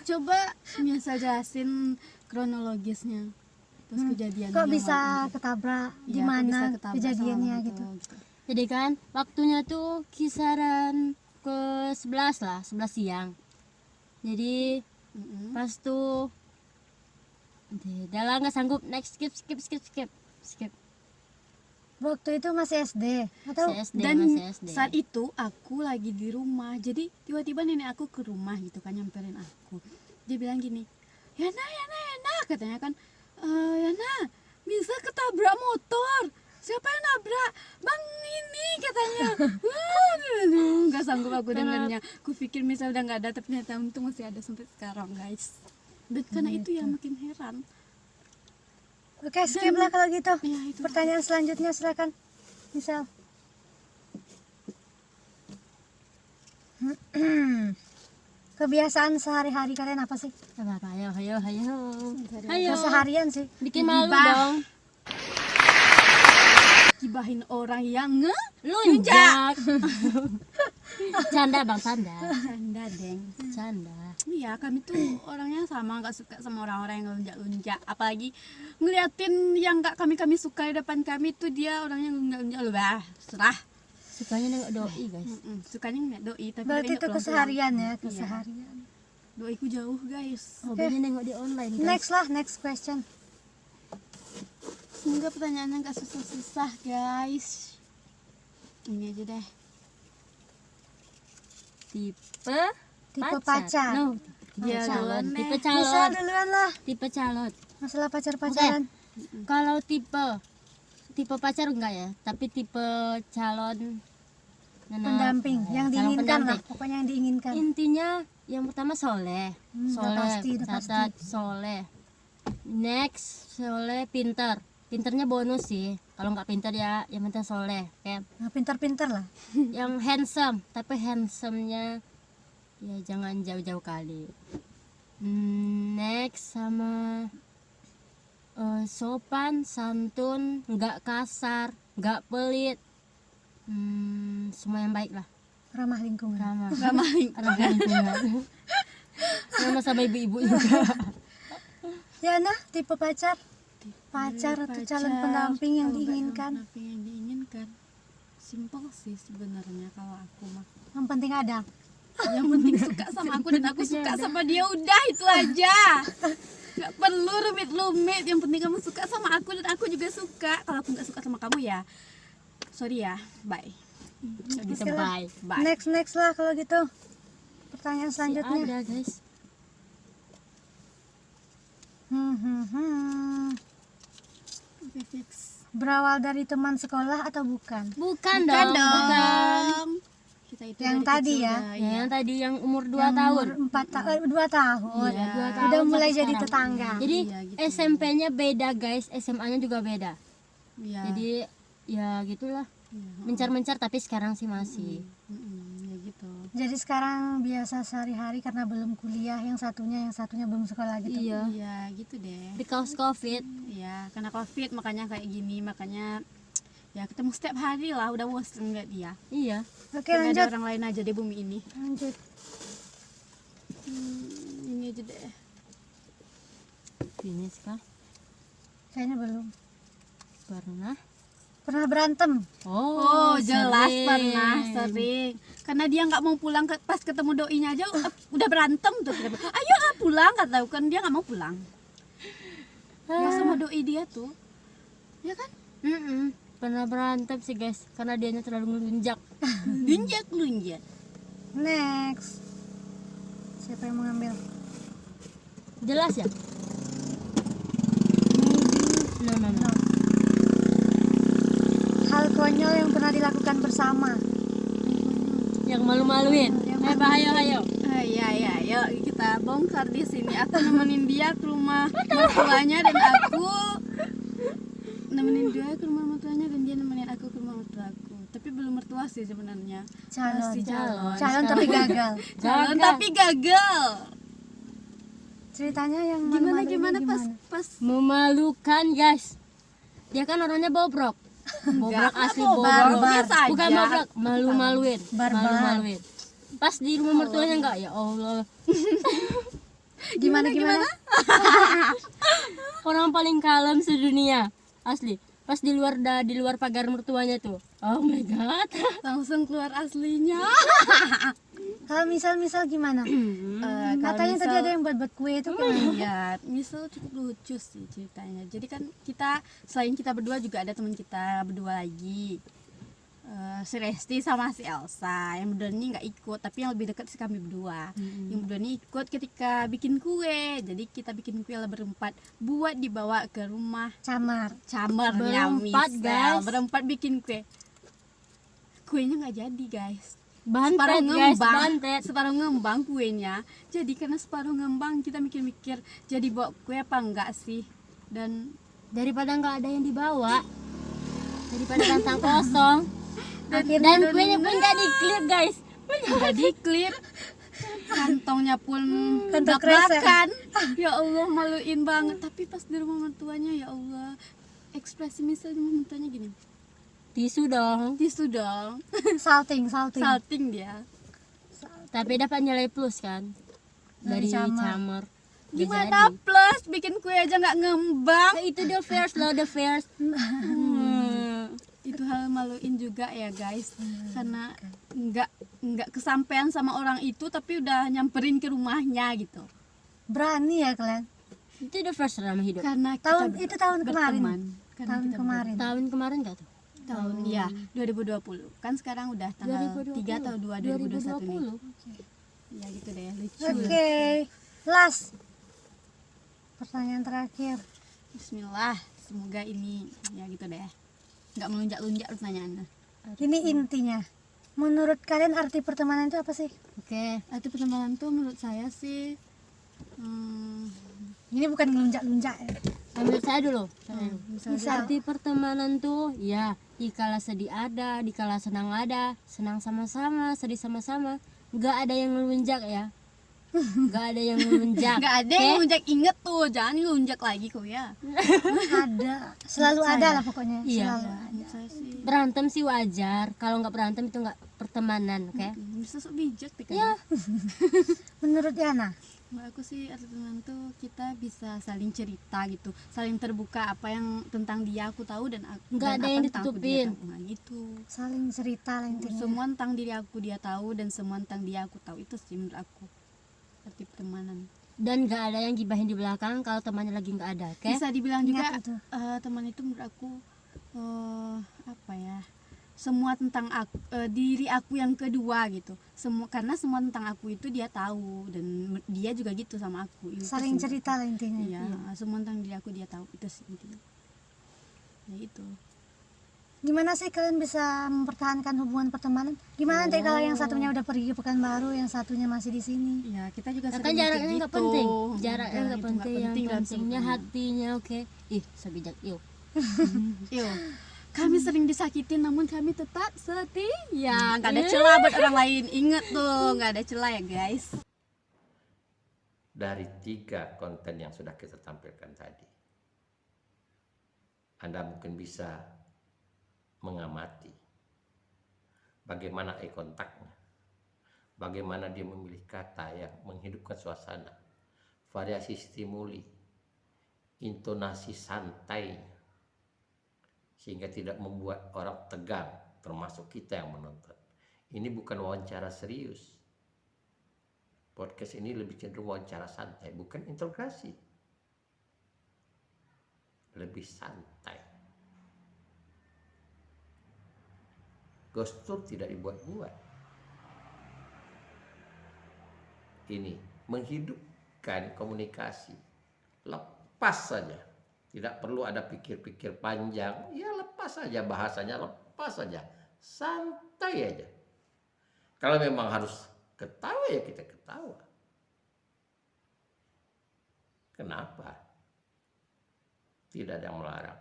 Coba biasa jelasin kronologisnya pas kejadian. Kok bisa ketabrak? Di mana kejadiannya gitu? Jadi kan waktunya tuh kisaran ke 11 lah, 11 siang. Jadi pas tuh udah lah nggak sanggup, next skip. Waktu itu masih SD atau Dan masih SD. saat itu aku lagi di rumah, jadi tiba-tiba nenek aku ke rumah gitu kan, nyamperin aku. Dia bilang gini, Yana katanya kan, Yana bisa ketabrak motor. Siapa yang nabrak? Bang ini katanya. Nggak sanggup aku dengarnya. Aku pikir misal udah nggak ada, tapi ternyata untung masih ada sampai sekarang guys. Dan karena itu ya makin heran. Oke, skip lah kalau gitu. Ya, itu. Pertanyaan selanjutnya silakan. Misal. Kebiasaan sehari-hari kalian apa sih? Apa? Ayo. Nggak seharian sih. Bikin malu Gibah. dong. Gibahin orang yang Lunjak. Canda bang, canda. Canda deng. Canda. Iya, kami tuh orangnya sama, nggak suka sama orang-orang yang lunjak-lunjak. Apalagi ngeliatin yang nggak kami suka di depan kami tuh dia orangnya lunjak-lunjak. Bah, serah. Sukanya nengok doi guys. Sukanya ngeliat doi, tapi Berarti nggak itu pulang-pulang. keseharian ya, Iya. keseharian. Doiku jauh guys. Hobinya nengok di online guys. Next lah, next question. Semoga pertanyaannya nggak susah-susah guys. Ini aja deh. Tipe pacar. No. Dia Calon. duluan Tipe deh. Misal calon. duluan lah. Tipe calon. Masalah pacar-pacaran. Kalau tipe pacar enggak ya, tapi tipe calon Pendamping, yang calon diinginkan lah. pendamping. Pokoknya yang diinginkan. Intinya yang pertama soleh, Udah pasti. catat soleh. Next soleh, pinternya bonus sih. Kalau nggak pinter ya yang penting soleh, kayak Nah, pintar-pintar lah. yang handsome, tapi handsomenya ya jangan jauh-jauh kali. Next sama sopan, santun, nggak kasar, nggak pelit, semua yang baik lah. Ramah lingkungan. Ramah Ramah lingkungan. Ramah sama ibu-ibu juga. Yana, tipe pacar atau calon pendamping yang diinginkan. Pendamping yang diinginkan. simpel sih sebenarnya kalau aku mah. Yang penting ada. Yang penting suka sama aku dan aku suka sama dia, udah itu aja. Gak perlu rumit-rumit, yang penting kamu suka sama aku dan aku juga suka. Kalau aku gak suka sama kamu ya sorry ya, bye. Gitu, bye. Next lah kalau gitu. Pertanyaan Si selanjutnya. ada guys. Oke, fix. Berawal dari teman sekolah atau bukan? Bukan Bukan dong. dong. Kita itu Yang dari tadi kecil ya? udah, Ya, yang tadi yang umur 2 Yang tahun. umur 2 tahun. Iya, 2 tahun. Udah mulai sampai jadi sekarang. tetangga. Jadi Iya, gitu. SMP-nya beda guys, SMA-nya juga beda. Iya. Jadi ya gitulah. Mencar-mencar tapi sekarang sih masih. Ya gitu. Jadi sekarang biasa sehari-hari karena belum kuliah, yang satunya belum sekolah gitu. Iya. Iya gitu deh. Because COVID. Iya, karena covid makanya kayak gini, makanya ya ketemu setiap hari lah, udah bosan ngeliat dia. Iya. Oke, Karena ada lanjut. orang lain aja di bumi ini. Lanjut. Ini aja deh. Finish kah? Kayaknya belum. Pernah? Berantem. Oh, jelas sering. pernah sering. Karena dia nggak mau pulang pas ketemu doinya aja udah berantem tuh. Ayo pulang, kata kan dia nggak mau pulang. Ya sama doi dia tuh. Ya kan? Pernah berantem sih guys, karena dianya terlalu ngelunjak. Lunjak. Next. Siapa yang mau ngambil? Jelas ya? No. Hal konyol yang pernah dilakukan bersama. Yang malu-maluin. Ayo. Ayo kita bongkar di sini. Aku nemenin dia ke rumah mertuanya dan aku nemenin dia ke rumah mertuanya dan dia nemenin aku ke rumah mertuaku. Tapi belum mertua sih sebenarnya. Masih calon. Calon tapi gagal. Calon tapi gagal. Ceritanya yang Gimana pas Memalukan guys. Dia kan orangnya bobrok. Bobrok asli bobrok. barbar saja. Bukan bobrok, malu-maluin. Barbar. Malu-maluin. Pas di rumah mertuanya enggak, ya Allah. Gimana? Orang paling kalem sedunia. Asli. Pas di luar pagar mertuanya tuh. Oh my god. langsung keluar aslinya. Kalau misal gimana? Katanya tadi ada yang buat kue itu kan. Iya, misal cukup lucu sih ceritanya. Jadi kan selain kita berdua juga ada teman kita berdua lagi. Si Resti sama si Elsa. Yang berdua ini nggak ikut, tapi yang lebih dekat sih kami berdua. Yang berdua ini ikut ketika bikin kue. Jadi kita bikin kue lah berempat, buat dibawa ke rumah camernya Berempat, Misal. guys. Berempat bikin kue. Kuenya nggak jadi guys. Bantet. Separuh ngembang kuenya. Jadi karena separuh ngembang kita mikir-mikir jadi bawa kue apa enggak sih. Dan Daripada nggak ada yang dibawa, daripada kantang kosong. Dan kuenya pun nggak diklip guys. nggak diklip, kantongnya pun Kantong belak-belakan. Ya Allah, maluin banget. Tapi pas di rumah mertuanya, ya Allah, ekspresi misalnya mertuanya gini, Tisu dong. Salting. salting dia. Tapi dapat nilai plus kan dari camer. Nggak Gimana jadi. plus bikin kue aja nggak ngembang. Itu the first. Itu hal maluin juga ya guys, karena nggak kesampaian sama orang itu tapi udah nyamperin ke rumahnya gitu. Berani ya kalian. Itu the first dalam hidup. Karena Tahun kita kemarin. berteman. Karena Tahun kita kemarin. Tahun kemarin nggak tuh? tahun ya 2020 kan sekarang udah tanggal 3 atau 2 2021 nih ya gitu deh, lucu. Oke, last pertanyaan terakhir. Bismillah, semoga ini ya gitu deh, nggak melunjak-lunjak pertanyaannya. Ini intinya, menurut kalian arti pertemanan itu apa sih? Oke. Arti pertemanan tuh menurut saya sih Ini bukan ngelunjak-lunjak ya. Menurut saya dulu. Misal. Arti pertemanan tuh ya dikala sedih ada, dikala senang ada, senang sama-sama, sedih sama-sama. Nggak ada yang ngelunjak ya. Nggak ada yang ngelunjak. nggak ada yang lunjak, inget tuh jangan lunjak lagi kok ya. Ada, selalu ada lah pokoknya. Iya. Selalu ada. Menurut saya sih Berantem sih wajar. Kalau nggak berantem itu nggak pertemanan, oke? bisa sok bijak deh kan. Ya. Menurut Yana, Menurut aku sih arti teman tuh kita bisa saling cerita gitu, saling terbuka apa yang tentang dia aku tahu dan Nggak dan ada apa yang tentang aku dia ditutupin. tahu. Nah, gitu. Saling cerita lah intinya. Semua tentang diri aku dia tahu dan semua tentang dia aku tahu, itu sih menurut aku arti pertemanan. Dan nggak ada yang gibahin di belakang kalau temannya lagi nggak ada, oke? Bisa dibilang juga Ingat itu. teman itu menurut aku apa ya, semua tentang aku, diri aku yang kedua gitu. Karena semua tentang aku itu dia tahu dan dia juga gitu sama aku. Itu Saling sih. cerita lah intinya. Iya, semua tentang diri aku dia tahu, itu sih intinya. Ya itu. Gimana sih kalian bisa mempertahankan hubungan pertemanan? Gimana nanti kalau yang satunya udah pergi ke Pekanbaru, yang satunya masih di sini? Ya kita juga Nah, sering kan jaraknya kayak nggak gitu. penting, jaraknya Jarak nggak itu penting, yang dalam pentingnya sebuah hatinya, oke? Ih, sabijak, yuk. Yo, kami sering disakitin namun kami tetap setia. Nggak ada celah buat orang lain. Ingat tuh, nggak ada celah ya guys. Dari 3 konten yang sudah kita tampilkan tadi, Anda mungkin bisa mengamati bagaimana eye contact-nya, bagaimana dia memilih kata yang menghidupkan suasana, variasi stimuli, intonasi santai, sehingga tidak membuat orang tegang, termasuk kita yang menonton. Ini bukan wawancara serius. Podcast ini lebih cenderung wawancara santai, bukan interogasi. Lebih santai. Ghost tour tidak dibuat-buat. Ini menghidupkan komunikasi. Lepas saja. Tidak perlu ada pikir-pikir panjang. Ya lepas saja bahasanya, lepas saja. Santai aja. Kalau memang harus ketawa ya kita ketawa. Kenapa? Tidak ada yang melarang.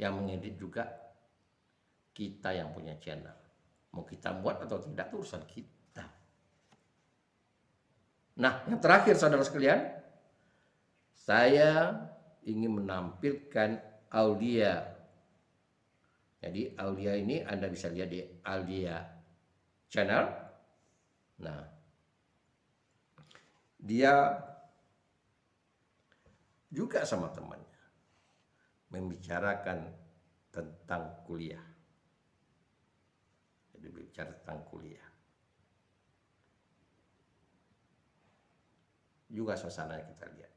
Yang mengedit juga kita yang punya channel. Mau kita buat atau tidak itu urusan kita. Nah, yang terakhir saudara sekalian, saya ingin menampilkan Aulia. Jadi Aulia ini Anda bisa lihat di Aulia channel. Nah, dia juga sama temannya membicarakan tentang kuliah. Jadi bicara tentang kuliah. Juga suasananya kita lihat.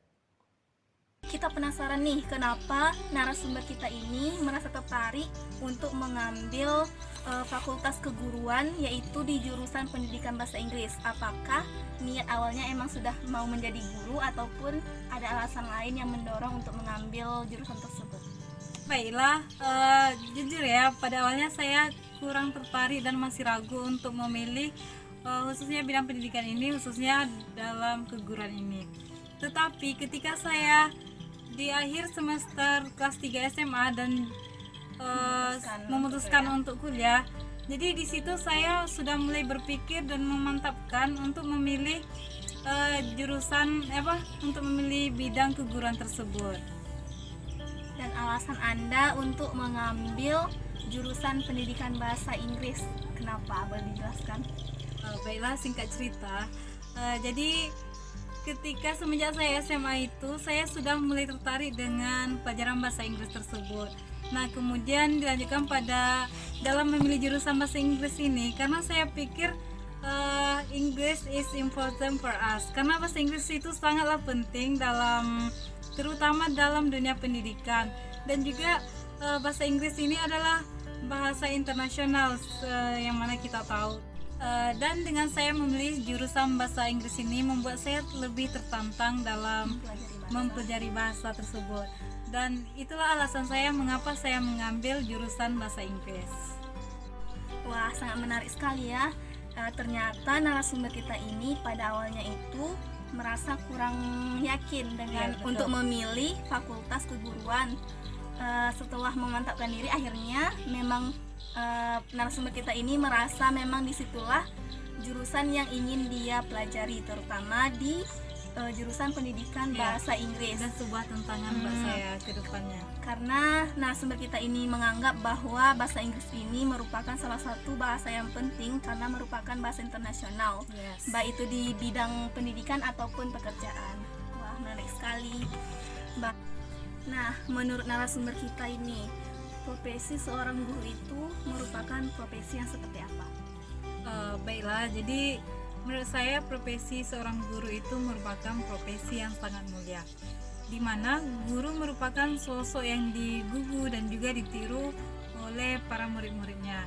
Kita penasaran nih kenapa narasumber kita ini merasa tertarik untuk mengambil fakultas keguruan, yaitu di jurusan pendidikan bahasa Inggris. Apakah niat awalnya emang sudah mau menjadi guru ataupun ada alasan lain yang mendorong untuk mengambil jurusan tersebut? Baiklah, jujur ya, pada awalnya saya kurang tertarik dan masih ragu untuk memilih khususnya bidang pendidikan ini, khususnya dalam keguruan ini. Tetapi ketika saya di akhir semester kelas 3 SMA dan memutuskan untuk kuliah, jadi di situ saya sudah mulai berpikir dan memantapkan untuk memilih untuk memilih bidang keguruan tersebut. Dan alasan Anda untuk mengambil jurusan pendidikan bahasa Inggris, kenapa? Boleh dijelaskan? Baiklah, singkat cerita, jadi ketika semenjak saya SMA itu, saya sudah mulai tertarik dengan pelajaran bahasa Inggris tersebut. Nah, kemudian dilanjutkan pada dalam memilih jurusan bahasa Inggris ini, karena saya pikir English is important for us. Karena bahasa Inggris itu sangatlah penting terutama dalam dunia pendidikan. Dan juga bahasa Inggris ini adalah bahasa internasional yang mana kita tahu. Dan dengan saya memilih jurusan bahasa Inggris ini membuat saya lebih tertantang dalam mempelajari bahasa tersebut, dan itulah alasan saya mengapa saya mengambil jurusan bahasa Inggris. Wah, sangat menarik sekali ya. Ternyata narasumber kita ini pada awalnya itu merasa kurang yakin dengan untuk memilih fakultas keguruan. Setelah memantapkan diri, akhirnya memang narasumber kita ini merasa memang disitulah jurusan yang ingin dia pelajari, terutama di jurusan pendidikan Iya. bahasa Inggris. Dan sebuah tantangan buat saya ke depannya. Karena narasumber kita ini menganggap bahwa bahasa Inggris ini merupakan salah satu bahasa yang penting karena merupakan bahasa internasional, Yes. baik itu di bidang pendidikan ataupun pekerjaan. Wah, menarik sekali. Nah, menurut narasumber kita ini, profesi seorang guru itu merupakan profesi yang seperti apa? Baiklah, jadi menurut saya profesi seorang guru itu merupakan profesi yang sangat mulia, di mana guru merupakan sosok yang digugu dan juga ditiru oleh para murid-muridnya.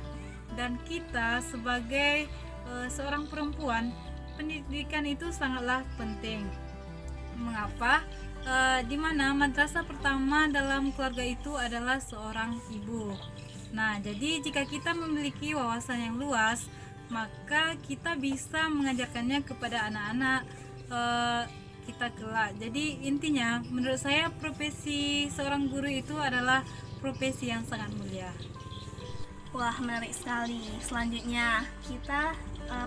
Dan kita sebagai seorang perempuan, pendidikan itu sangatlah penting. Mengapa? Di mana madrasah pertama dalam keluarga itu adalah seorang ibu. Nah, jadi jika kita memiliki wawasan yang luas, maka kita bisa mengajarkannya kepada anak-anak kita kelak. Jadi intinya, menurut saya profesi seorang guru itu adalah profesi yang sangat mulia. Wah, menarik sekali. Selanjutnya, kita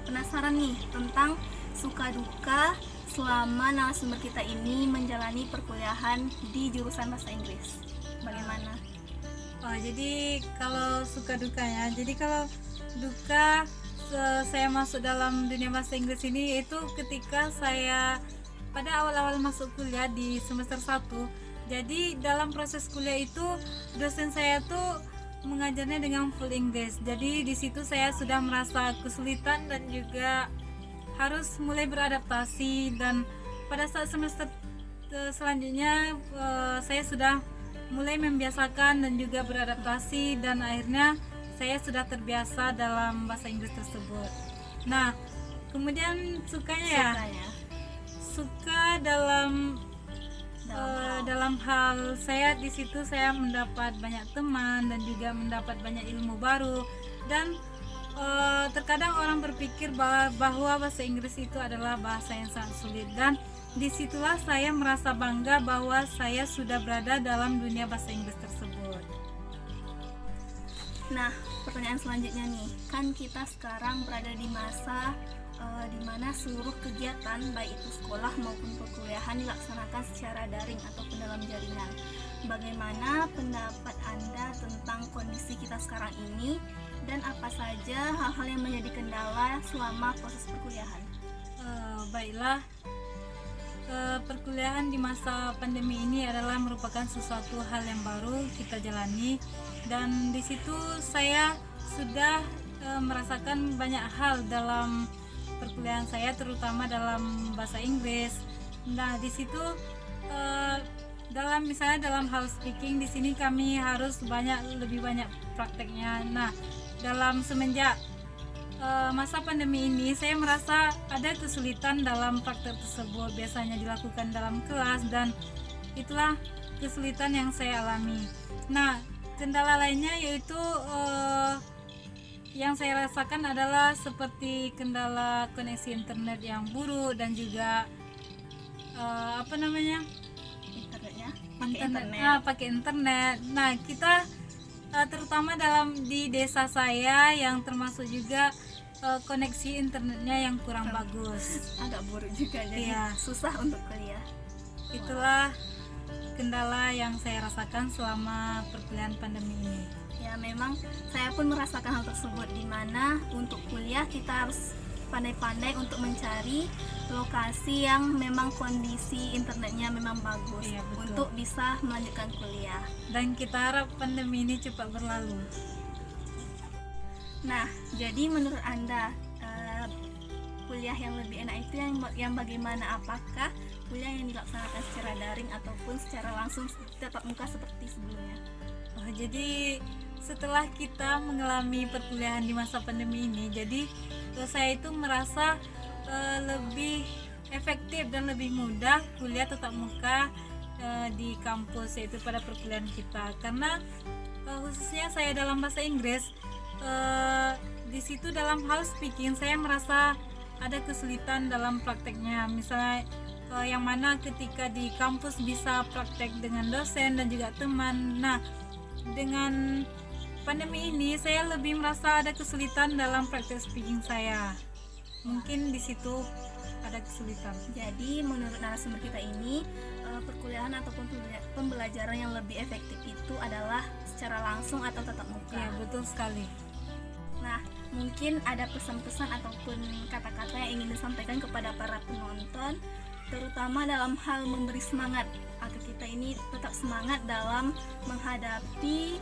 penasaran nih tentang suka duka selama narasumber kita ini menjalani perkuliahan di jurusan bahasa Inggris. Bagaimana? Jadi kalau suka dukanya, jadi kalau duka saya masuk dalam dunia bahasa Inggris ini yaitu ketika saya pada awal-awal masuk kuliah di semester 1. Jadi dalam proses kuliah itu dosen saya tuh mengajarnya dengan full English. Jadi di situ saya sudah merasa kesulitan dan juga harus mulai beradaptasi, dan pada saat semester selanjutnya saya sudah mulai membiasakan dan juga beradaptasi, dan akhirnya saya sudah terbiasa dalam bahasa Inggris tersebut. Nah, kemudian sukanya suka dalam hal saya di situ saya mendapat banyak teman dan juga mendapat banyak ilmu baru, dan terkadang orang berpikir bahwa bahasa Inggris itu adalah bahasa yang sangat sulit, dan disitulah saya merasa bangga bahwa saya sudah berada dalam dunia bahasa Inggris tersebut. Nah, pertanyaan selanjutnya nih, kan kita sekarang berada di masa di mana seluruh kegiatan baik itu sekolah maupun perkuliahan dilaksanakan secara daring ataupun dalam jaringan. Bagaimana pendapat Anda tentang kondisi kita sekarang ini, dan apa saja hal-hal yang menjadi kendala selama proses perkuliahan? Baiklah, perkuliahan di masa pandemi ini adalah merupakan sesuatu hal yang baru kita jalani, dan di situ saya sudah merasakan banyak hal dalam perkuliahan saya, terutama dalam bahasa Inggris. Nah, di situ misalnya dalam hal speaking, di sini kami harus lebih banyak prakteknya. Nah, dalam semenjak masa pandemi ini saya merasa ada kesulitan dalam praktek tersebut, biasanya dilakukan dalam kelas, dan itulah kesulitan yang saya alami. Nah, kendala lainnya yaitu yang saya rasakan adalah seperti kendala koneksi internet yang buruk, dan juga pakai internet. Nah, kita terutama di desa saya yang termasuk juga koneksi internetnya yang kurang bagus, agak buruk juga, jadi susah untuk kuliah. Itulah kendala yang saya rasakan selama perkuliahan pandemi ini. Ya, memang saya pun merasakan hal tersebut, di mana untuk kuliah kita harus pandai-pandai untuk mencari lokasi yang memang kondisi internetnya memang bagus, untuk bisa melanjutkan kuliah. Dan kita harap pandemi ini cepat berlalu. Nah, jadi menurut Anda kuliah yang lebih enak itu yang bagaimana? Apakah kuliah yang dilaksanakan secara daring ataupun secara langsung tatap muka seperti sebelumnya? Jadi setelah kita mengalami perkuliahan di masa pandemi ini, jadi saya itu merasa lebih efektif dan lebih mudah kuliah tatap muka di kampus, yaitu pada perkuliahan kita, karena khususnya saya dalam bahasa Inggris, di situ dalam hal speaking saya merasa ada kesulitan dalam prakteknya, misalnya yang mana ketika di kampus bisa praktek dengan dosen dan juga teman. Nah, dengan pandemi ini saya lebih merasa ada kesulitan dalam praktek speaking saya. Mungkin di situ ada kesulitan. Jadi menurut narasumber kita ini, perkuliahan ataupun pembelajaran yang lebih efektif itu adalah secara langsung atau tatap muka. Ya, betul sekali. Nah, mungkin ada pesan-pesan ataupun kata-kata yang ingin disampaikan kepada para penonton, terutama dalam hal memberi semangat agar kita ini tetap semangat dalam menghadapi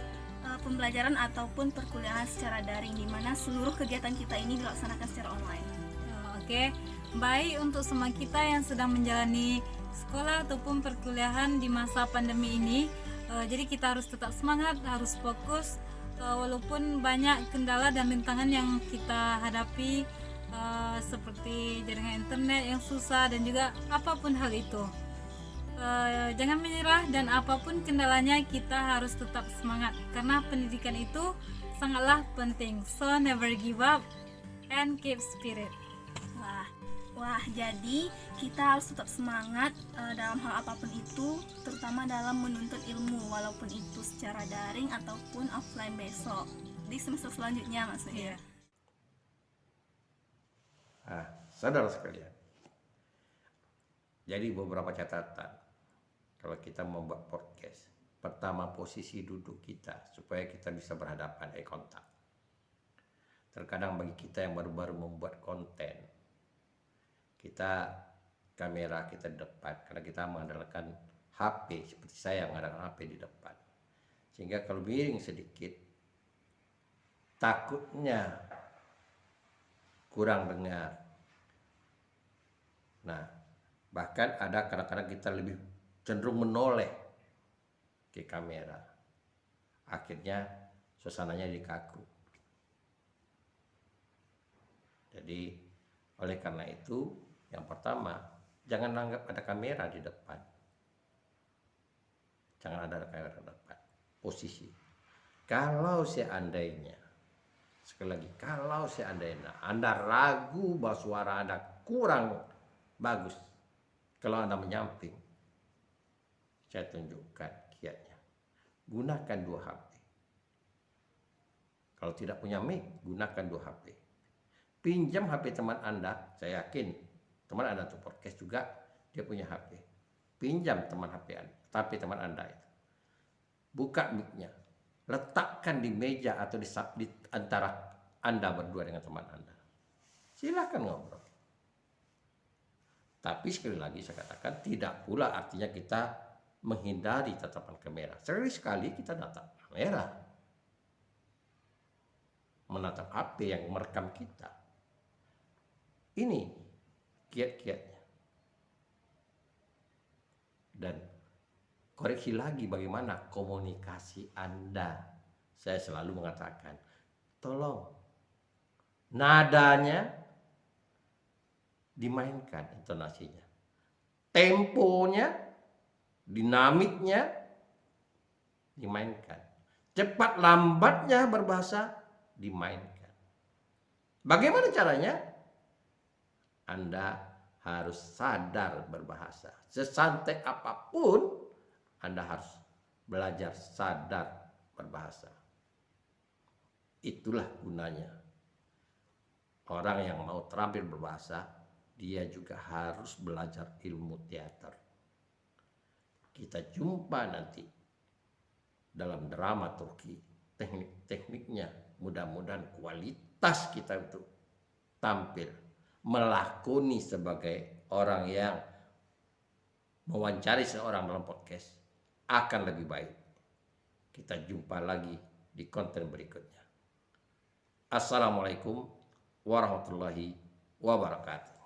pembelajaran ataupun perkuliahan secara daring, di mana seluruh kegiatan kita ini dilaksanakan secara online. Oke, baik untuk semua kita yang sedang menjalani sekolah ataupun perkuliahan di masa pandemi ini. Jadi kita harus tetap semangat, harus fokus, walaupun banyak kendala dan rintangan yang kita hadapi, seperti jaringan internet yang susah dan juga apapun hal itu. Jangan menyerah, dan apapun kendalanya kita harus tetap semangat, karena pendidikan itu sangatlah penting. So never give up and keep spirit. Wah, jadi kita harus tetap semangat dalam hal apapun itu, terutama dalam menuntut ilmu, walaupun itu secara daring ataupun offline besok di semester selanjutnya maksudnya. Nah, saudara sekalian, jadi beberapa catatan kalau kita membuat podcast. Pertama, posisi duduk kita supaya kita bisa berhadapan, eye contact. Terkadang bagi kita yang baru-baru membuat konten, kita kamera kita di depan karena kita mengandalkan HP, seperti saya mengandalkan HP di depan, sehingga kalau miring sedikit takutnya kurang dengar. Nah, bahkan ada kadang-kadang kita lebih cenderung menoleh ke kamera, akhirnya suasananya jadi kaku. Jadi oleh karena itu, yang pertama, jangan anggap ada kamera di depan. Jangan ada kamera di depan. Posisi. Kalau seandainya, sekali lagi, kalau seandainya Anda ragu bahwa suara Anda kurang bagus, kalau Anda menyamping, saya tunjukkan kiatnya. Gunakan 2 HP. Kalau tidak punya mic, gunakan 2 HP. Pinjam HP teman Anda, saya yakin teman Anda tuh podcast juga, dia punya HP. Pinjam teman HP Anda, tapi teman Anda itu. Buka mic-nya, letakkan di meja atau di antara Anda berdua dengan teman Anda. Silakan ngobrol. Tapi sekali lagi saya katakan, tidak pula artinya kita menghindari tatapan kamera. Sekali kita natap kamera, menatap HP yang merekam kita. Ini kiat-kiatnya. Dan koreksi lagi bagaimana komunikasi Anda. Saya selalu mengatakan, tolong nadanya dimainkan, intonasinya, temponya, dinamiknya dimainkan, cepat lambatnya berbahasa dimainkan. Bagaimana caranya? Anda harus sadar berbahasa. Sesantai apapun, Anda harus belajar sadar berbahasa. Itulah gunanya. Orang yang mau terampil berbahasa, dia juga harus belajar ilmu teater. Kita jumpa nanti dalam drama Turki, teknik-tekniknya. Mudah-mudahan kualitas kita untuk tampil, melakoni sebagai orang yang mewawancari seorang dalam podcast akan lebih baik. Kita jumpa lagi di konten berikutnya. Assalamualaikum warahmatullahi wabarakatuh.